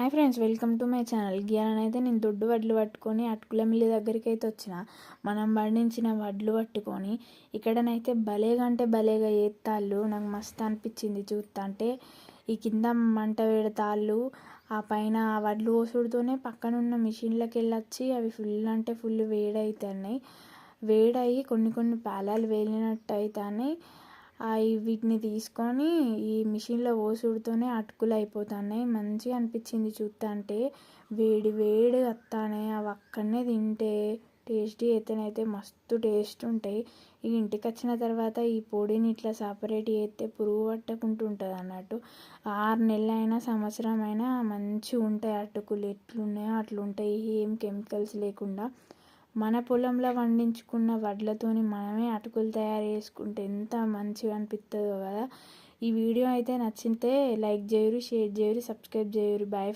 Hi friends, welcome to my channel. ఇవాళనైతే నేను దొడ్డు వడ్లు పట్టుకొని అటుకుల మిల్లి దగ్గరికి అయితే వచ్చిన. మనం పండించిన వడ్లు పట్టుకొని ఇక్కడనైతే భలేగా అంటే భలేగా ఏత్తాళ్ళు. నాకు మస్తు అనిపించింది చూస్తుంటే. ఈ కింద మంట పెడతాళ్ళు, ఆ పైన ఆ వడ్లు పోసుడుతోనే పక్కనున్న మిషన్లకు వెళ్ళొచ్చి అవి ఫుల్ అంటే ఫుల్ వేడవుతున్నాయి. వేడయి కొన్ని కొన్ని పేలాలు వేలినట్టు అవుతున్నాయి. వీటిని తీసుకొని ఈ మిషన్లో పోసుడుతోనే అటుకులు అయిపోతున్నాయి. మంచిగా అనిపించింది చూస్తుంటే. వేడి వేడి వస్తాయి అవి. అక్కడనే తింటే టేస్టీ అయితేనైతే మస్తు టేస్ట్ ఉంటాయి. ఈ ఇంటికి వచ్చిన తర్వాత ఈ పొడిని ఇట్లా సపరేట్ చేస్తే పురుగు పట్టకుండా ఉంటుంది అన్నట్టు. 6 నెలలైనా సంవత్సరం అయినా మంచిగా ఉంటాయి అటుకులు. ఎట్లున్నాయో అట్లుంటాయి, ఏం కెమికల్స్ లేకుండా. మన పొలంలో పండించుకున్న వడ్లతోని మనమే అటుకులు తయారు చేసుకుంటే ఎంత మంచిగా అనిపిస్తుందో కదా. ఈ వీడియో అయితే నచ్చితే లైక్ చేయరు, షేర్ చేయరు, సబ్స్క్రైబ్ చేయరు. బాయ్.